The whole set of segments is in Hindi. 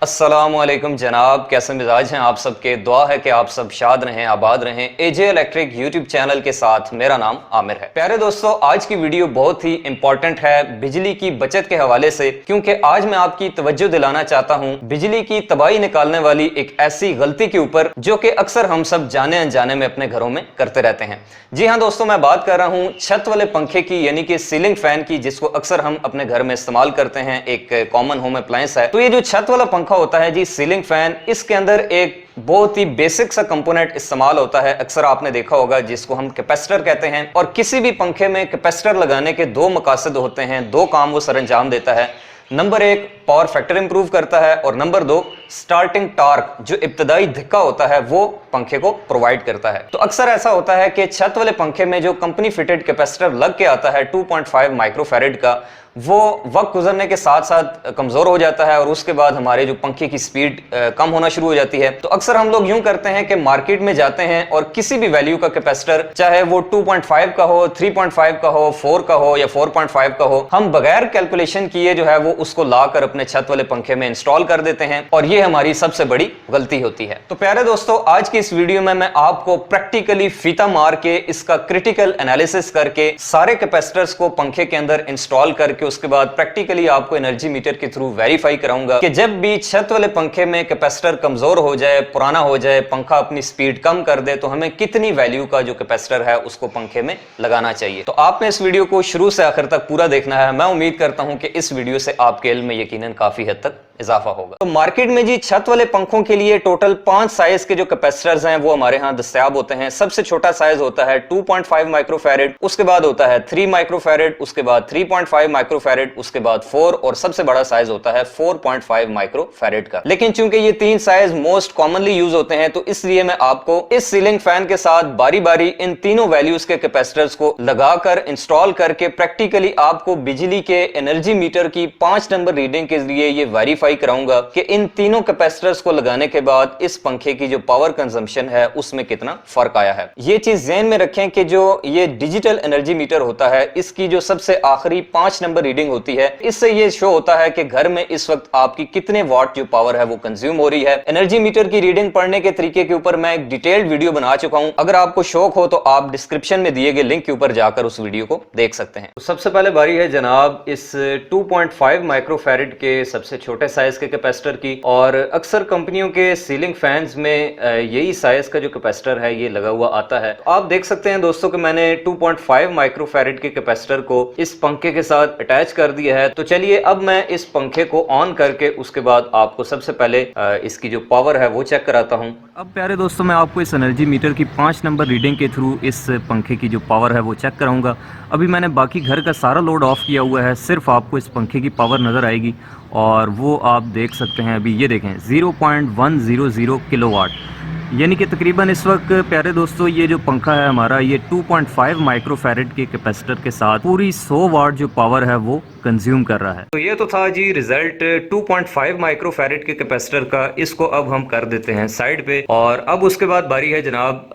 अस्सलामुअलैकुम जनाब, कैसे मिजाज हैं आप सबके। दुआ है कि आप सब शाद रहें, आबाद रहें। एजे इलेक्ट्रिक यूट्यूब चैनल के साथ मेरा नाम आमिर है। प्यारे दोस्तों, आज की वीडियो बहुत ही इंपॉर्टेंट है बिजली की बचत के हवाले से, क्योंकि आज मैं आपकी तवज्जो दिलाना चाहता हूं बिजली की तबाही निकालने वाली एक ऐसी गलती के ऊपर जो कि अक्सर हम सब जाने अनजाने में अपने घरों में करते रहते हैं। जी हाँ दोस्तों, मैं बात कर रहा हूँ छत वाले पंखे की, यानी कि सीलिंग फैन की, जिसको अक्सर हम अपने घर में इस्तेमाल करते हैं। एक कॉमन होम अप्लायंस है। तो ये जो छत वाला पंखा होता है जी, सीलिंग फैन, इसके अंदर एक बहुत ही बेसिक सा कंपोनेंट इस्तेमाल होता है। अक्सर आपने देखा होगा जिसको हम कैपेसिटर कहते हैं। और किसी भी पंखे में कैपेसिटर लगाने के दो मकासद होते हैं, दो काम वो सर अंजाम देता है। नंबर एक, पावर फैक्टर इंप्रूव करता है, और नंबर दो, स्टार्टिंग टॉर्क, जो इब्तदाई धक्का होता है, वो पंखे को प्रोवाइड करता है। तो अक्सर ऐसा होता है कि छत वाले पंखे में जो कंपनी फिटेड कैपेसिटर लग के आता है 2.5 माइक्रोफैरेड का, वो वक्त गुजरने के साथ साथ कमजोर हो जाता है और उसके बाद हमारे जो पंखे की स्पीड कम होना शुरू हो जाती है। तो अक्सर हम लोग यूं करते हैं कि मार्केट में जाते हैं और किसी भी वैल्यू का कैपेसिटर, चाहे वो 2.5 का हो, 3.5 का हो, 4 का हो या 4.5 का हो, हम बगैर कैलकुलेशन किए जो है वो उसको लाकर अपने छत वाले पंखे में इंस्टॉल कर देते हैं, और ये हमारी सबसे बड़ी गलती होती है। तो प्यारे दोस्तों, आज की इस वीडियो में मैं आपको प्रैक्टिकली फीता मार के इसका क्रिटिकल एनालिसिस करके सारे कैपेसिटर्स को पंखे के अंदर इंस्टॉल करके उसके बाद प्रैक्टिकली आपको एनर्जी मीटर के थ्रू वेरीफाई कराऊंगा कि जब भी छत वाले पंखे में कैपेसिटर कमजोर हो जाए, पुराना हो जाए, पंखा अपनी स्पीड कम कर दे, तो हमें कितनी वैल्यू का जो कैपेसिटर है उसको पंखे में लगाना चाहिए। तो आपने इस वीडियो को शुरू से आखिर तक पूरा देखना है। मैं उम्मीद करता हूं कि इस वीडियो से आपके इल्म में यकीनन काफी हद तक इजाफा होगा। तो मार्केट में जी छत वाले पंखों के लिए टोटल 5 साइज के जो कैपेसिटर्स हैं वो हमारे यहाँ दस्तयाब होते हैं। सबसे छोटा साइज होता है 2.5 माइक्रोफैरेड, उसके बाद होता है 3 माइक्रोफैरेड, उसके बाद 3.5 माइक्रोफैरेड, उसके बाद 4, और सबसे बड़ा साइज होता है 4.5 माइक्रोफैरेड का। लेकिन चूंकि ये 3 साइज मोस्ट कॉमनली यूज होते हैं, तो इसलिए मैं आपको इस सीलिंग फैन के साथ बारी बारी इन तीनों वैल्यूज के कैपेसिटर्स को लगाकर इंस्टॉल करके प्रैक्टिकली आपको बिजली के एनर्जी मीटर की 5 नंबर रीडिंग के लिए ये वेरीफाई कराऊंगा कि इन तीनों कैपेसिटर्स को लगाने के बाद इस पंखे की जो पावर कंजम्पशन है उसमें कितना फर्क आया है। ये चीज ध्यान में रखें कि जो ये डिजिटल एनर्जी मीटर होता है, इसकी जो सबसे आखिरी 5 नंबर रीडिंग होती है, इससे ये शो होता है कि घर में इस वक्त आपकी कितने वाट जो पावर है वो कंज्यूम हो रही है। एनर्जी मीटर की रीडिंग पढ़ने के तरीके के ऊपर मैं एक डिटेल्ड वीडियो बना चुका हूं। अगर आपको शौक हो तो आप डिस्क्रिप्शन में दिए गए लिंक के ऊपर जाकर उस वीडियो को देख सकते हैं। तो सबसे पहले बारी है जनाब इस 2.5 माइक्रोफैरेड के सबसे छोटे साइज के कैपेसिटर की, और अक्सर कंपनियों के सीलिंग फैंस में यही साइज का जो कैपेसिटर है ये लगा हुआ आता है। तो आप देख सकते हैं दोस्तों कि मैंने 2.5 माइक्रोफैरेड के कैपेसिटर को इस पंखे के साथ अटैच कर दिया है। तो चलिए अब मैं इस पंखे को ऑन करके उसके बाद आपको सबसे पहले इसकी जो पावर है वो चेक कराता हूं। अब प्यारे दोस्तों, मैं आपको इस एनर्जी मीटर की 5 नंबर रीडिंग के थ्रू इस पंखे की जो पावर है वो चेक कराऊंगा। अभी मैंने बाकी घर का सारा लोड ऑफ किया हुआ है, सिर्फ आपको इस पंखे की पावर नज़र आएगी, और वो आप देख सकते हैं। अभी ये देखें 0.100 किलोवाट, यानी कि तकरीबन इस वक्त प्यारे दोस्तों ये जो पंखा है हमारा, ये 2.5 माइक्रोफैरेड के कैपेसिटर के साथ पूरी 100 वाट जो पावर है वो कंज्यूम कर रहा है। तो ये तो था जी रिजल्ट 2.5 माइक्रोफैरेड के कैपेसिटर का। इसको अब हम कर देते हैं साइड पे, और अब उसके बाद बारी है जनाब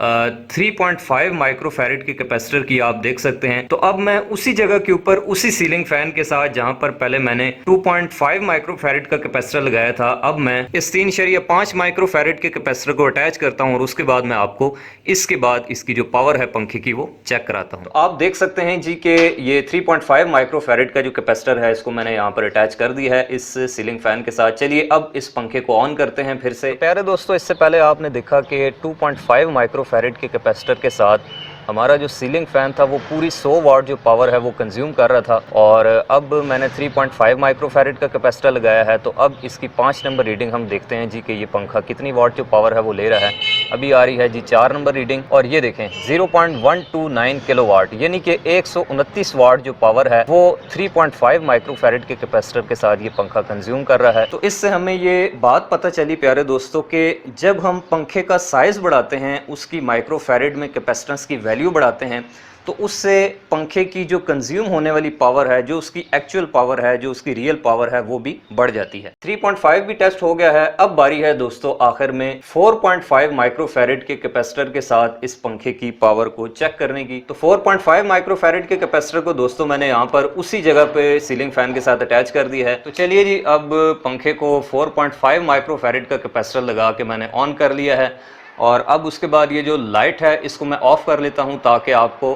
3.5 माइक्रोफैरेड के कैपेसिटर की। आप देख सकते हैं। तो अब मैं उसी जगह के ऊपर उसी सीलिंग फैन के साथ जहां पर पहले मैंने 2.5 माइक्रोफैरेड का कैपेसिटर लगाया था, अब मैं इस 3.5 माइक्रोफैरेड के कैपेसिटर को अटैच करता हूं, और उसके बाद मैं आपको इसके बाद इसकी जो पावर है पंखे की वो चेक कराता हूं। तो आप देख सकते हैं जी कि ये 3.5 माइक्रोफैरेड का जो कैपेसिटर है इसको मैंने यहाँ पर अटैच कर दिया है इस सीलिंग फैन के साथ। चलिए अब इस पंखे को ऑन करते हैं फिर से। प्यारे दोस्तों, इससे पहले आपने देखा कि 2.5 माइक्रोफैरेड के कैपेसिटर के साथ हमारा जो सीलिंग फैन था वो पूरी 100 वाट जो पावर है वो कंज्यूम कर रहा था, और अब मैंने 3.5 माइक्रोफैरेड का कैपेसिटर लगाया है। तो अब इसकी 5 नंबर रीडिंग हम देखते हैं जी कि ये पंखा कितनी वाट जो पावर है वो ले रहा है। अभी आ रही है जी 4 नंबर रीडिंग, और ये देखें 0.129 किलोवाट, यानी कि 129 वाट जो पावर है वो 3.5 माइक्रोफैरेड के कैपेसिटर के साथ ये पंखा कंज्यूम कर रहा है। तो इससे हमें ये बात पता चली प्यारे दोस्तों कि जब हम पंखे का साइज बढ़ाते हैं, उसकी माइक्रोफैरेड में कैपेसिटेंस की वैल्यू बढ़ाते हैं, तो उससे पंखे की जो कंज्यूम होने वाली पावर है, जो उसकी एक्चुअल पावर है, जो उसकी रियल पावर है, वो भी बढ़ जाती है। 3.5 भी टेस्ट हो गया है। अब बारी है दोस्तों आखिर में 4.5 माइक्रोफैरेड के कैपेसिटर के साथ इस पंखे की पावर को चेक करने की। तो 4.5 माइक्रोफैरेड के कैपेसिटर को दोस्तों मैंने यहाँ पर उसी जगह पे सीलिंग फैन के साथ अटैच कर दिया है। तो चलिए जी, अब पंखे को 4.5 माइक्रोफैरेड का कैपेसिटर लगा के मैंने ऑन कर लिया है और अब उसके बाद ये जो लाइट है इसको मैं ऑफ कर लेता हूँ ताकि आपको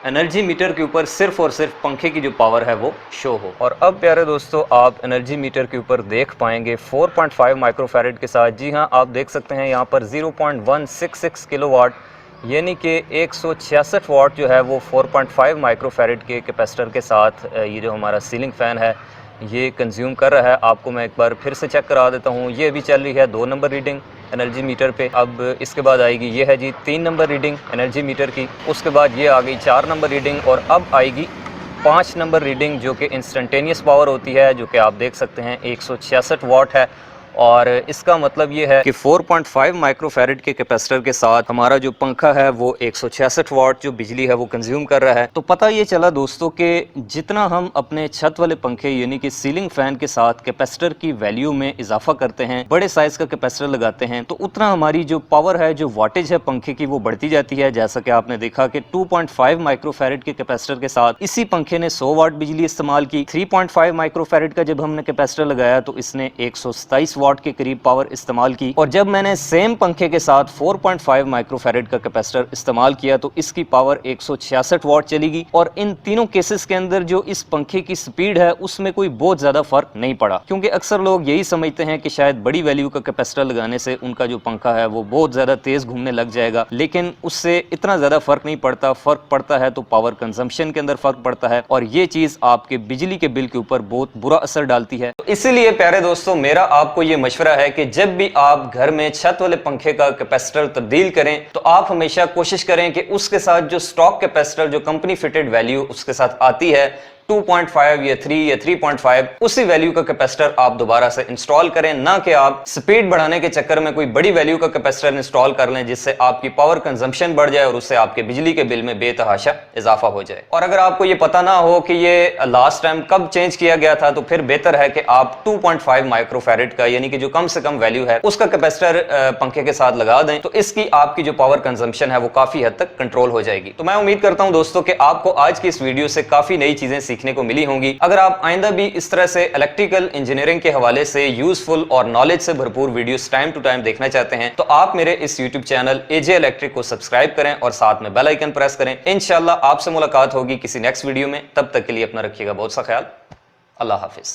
एनर्जी मीटर के ऊपर सिर्फ और सिर्फ पंखे की जो पावर है वो शो हो। और अब प्यारे दोस्तों आप एनर्जी मीटर के ऊपर देख पाएंगे 4.5 माइक्रोफैरेड के साथ, जी हाँ आप देख सकते हैं यहाँ पर 0.166 किलोवाट यानी कि 166 वाट जो है वो 4.5 माइक्रोफैरेड के कैपेसिटर के साथ ये जो हमारा सीलिंग फ़ैन है ये कंज्यूम कर रहा है। आपको मैं एक बार फिर से चेक करा देता हूँ। ये अभी चल रही है 2 नंबर रीडिंग एनर्जी मीटर पे। अब इसके बाद आएगी ये है जी 3 नंबर रीडिंग एनर्जी मीटर की। उसके बाद ये आ गई 4 नंबर रीडिंग और अब आएगी 5 नंबर रीडिंग जो कि इंस्टेंटेनियस पावर होती है, जो कि आप देख सकते हैं 166 वाट है। और इसका मतलब ये है कि 4.5 माइक्रोफैरेड के कैपेसिटर के साथ हमारा जो पंखा है वो 166 वाट जो बिजली है वो कंज्यूम कर रहा है। तो पता ये चला दोस्तों कि जितना हम अपने छत वाले पंखे यानी कि सीलिंग फैन के साथ कैपेसिटर की वैल्यू में इजाफा करते हैं, बड़े साइज का कैपेसिटर लगाते हैं, तो उतना हमारी जो पावर है, जो वाटेज है पंखे की, वो बढ़ती जाती है। जैसा कि आपने देखा कि 2.5 माइक्रोफैरेड के कैपेसिटर के साथ इसी पंखे ने 100 वाट बिजली इस्तेमाल की। 3.5 माइक्रोफैरेड का जब हमने कैपेसिटर लगाया तो इसने 127 वाट के करीब पावर इस्तेमाल की। और जब मैंने सेम पंखे के साथ 4.5 माइक्रोफैरेड का कैपेसिटर इस्तेमाल किया तो इसकी पावर 166 वाट चलेगी। और इन तीनों केसेस के अंदर जो इस पंखे की स्पीड है उसमें कोई बहुत ज्यादा फर्क नहीं पड़ा, क्योंकि अक्सर लोग यही समझते हैं कि शायद बड़ी वैल्यू का कैपेसिटर लगाने से उनका जो पंखा है वो बहुत ज्यादा तेज घूमने लग जाएगा, लेकिन उससे इतना ज्यादा फर्क नहीं पड़ता। फर्क पड़ता है तो पावर कंजम्पशन के अंदर फर्क पड़ता है और ये चीज आपके बिजली के बिल के ऊपर बहुत बुरा असर डालती है। तो इसीलिए प्यारे दोस्तों मेरा आपको ये मशवरा है कि जब भी आप घर में छत वाले पंखे का कैपेसिटर तब्दील करें तो आप हमेशा कोशिश करें कि उसके साथ जो स्टॉक कैपेसिटर, जो कंपनी फिटेड वैल्यू उसके साथ आती है 2.5 या 3 या 3.5, उसी वैल्यू का कैपेसिटर आप दोबारा से इंस्टॉल करें, ना कि आप स्पीड बढ़ाने के चक्कर में कोई बड़ी वैल्यू का कैपेसिटर इंस्टॉल कर लें जिससे आपकी पावर कंजम्पशन बढ़ जाए और उससे आपके बिजली के बिल में बेतहाशा इजाफा हो जाए। और अगर आपको ये पता ना हो कि ये लास्ट टाइम कब चेंज किया गया था तो फिर बेहतर है कि आप 2.5 माइक्रोफैरेड का यानी कि जो कम से कम वैल्यू है उसका कैपेसिटर पंखे के साथ लगा दें, तो इसकी आपकी जो पावर कंजम्पशन है वो काफी हद तक कंट्रोल हो जाएगी। तो मैं उम्मीद करता हूं दोस्तों कि आपको आज की इस वीडियो से काफी नई चीजें सीखने को मिली होंगी। अगर आप आइंदा भी इस तरह से इलेक्ट्रिकल इंजीनियरिंग के हवाले से यूजफुल और नॉलेज से भरपूर वीडियोस टाइम टू टाइम देखना चाहते हैं तो आप मेरे इस यूट्यूब चैनल एजे इलेक्ट्रिक को सब्सक्राइब करें और साथ में बेल आइकन प्रेस करें। इंशाल्लाह आपसे मुलाकात होगी किसी नेक्स्ट वीडियो में। तब तक के लिए अपना रखिएगा बहुत सा ख्याल। अल्लाह हाफिज।